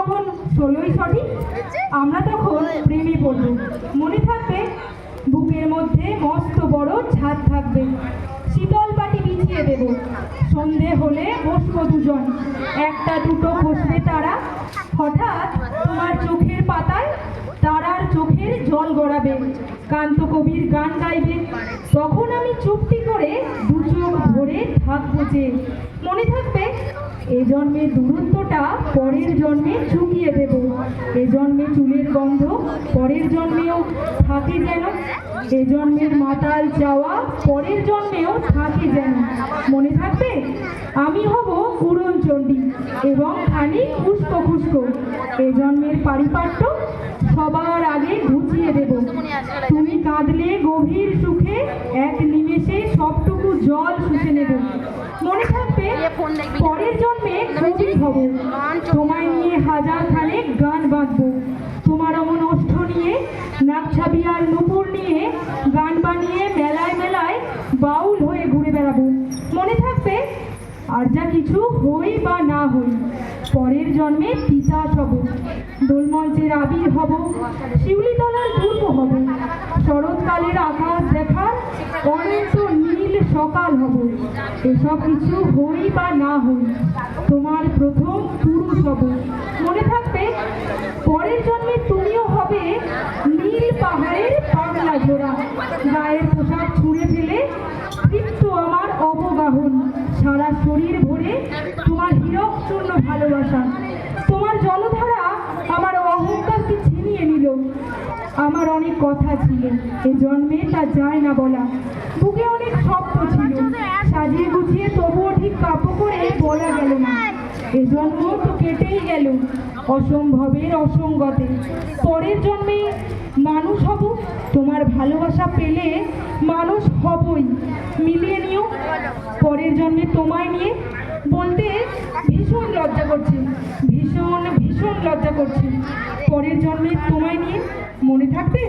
যখন 16ই সঠিক আমরা তখন প্রেমে পড়ব। মনে থাকবে বুকের মধ্যে মস্ত বড় ছাদ থাকবে, শীতল পাটি বিছিয়ে দেব, সন্ধে হলে বসবো দুজন, একটা দুটো খসবে তারা, হঠাৎ তোমার চোখের পাতায় তারার চোখের জল গড়াবে, কান্ত কবির গান গাইবে, তখন আমি চুপটি করে দু চোখ ভরে থাকবো যে। মনে থাকবে এ জন্মের দূরত্বটা পরের জন্মে চুকিয়ে দেব, এ জন্মে চুলের গন্ধ পরের জন্মেও থাকে যেন, এ জন্মের মাতাল যাওয়া পরের জন্মেও থাকে যেন। মনে থাকবে আমি হব উড়নচণ্ডী এবং খানি খুস্কো খুস্কো, এ জন্মের পারিপাট্য সবার আগে ঘুচিয়ে দেব। তুমি কাঁদলে গভীর সুখে এক নিমেষে সবটুকু জল শুষে নেব। মনে থাকবে পরের জন্মে কবি হব, তোমায় নিয়ে হাজার খানেক গান বাঁধবো, তোমার অমন ওষ্ঠ নিয়ে নাকছাবি আর নুপুর নিয়ে গান বানিয়ে মেলায় মেলায় বাউল হয়ে ঘুরে বেড়াবো। মনে থাকবে আর যা কিছু হই বা না হই পরের জন্মে তিতাস হব, দোলমঞ্চের আবির হব, শিউলিতলার দুর্গ হব, শরৎকালের আকাশ দেখার অনন্ত নীল সকাল হব। এসব কিছু হই বা না হই তোমার প্রথম পুরুষ হব। মনে থাকবে পরের জন্মে তুমিও হবে নীল পাহাড়ের পাগলা ঘোড়া, গায়ের পোশাক ছুঁড়ে ফেলে তৃপ্ত আমার অবগাহন, সারা শরীর ভরে তোমার হীরক চূর্ণ ভালোবাসা, তোমার জলধারা আমার অহংকারকে ছিনিয়ে নিল। আমার অনেক কথা ছিল এ জন্মে তা যায় না বলা, বুকে অনেক স্বপ্ন ছিল সাজিয়ে গুছিয়ে তবুও ঠিক কাপড় করে বলা গেল না। এ জন্ম তো কেটেই গেল অসম্ভবের অসঙ্গতে, পরের জন্মে মানুষ হব, তোমার ভালোবাসা পেলে মানুষ হবই, মিলিয়ে নিও। পরের জন্মে তোমায় নিয়ে বলতে ভীষণ লজ্জা করছে, ভীষণ ভীষণ লজ্জা করছে, পরের জন্মে তোমায় নিয়ে। মনে থাকবে?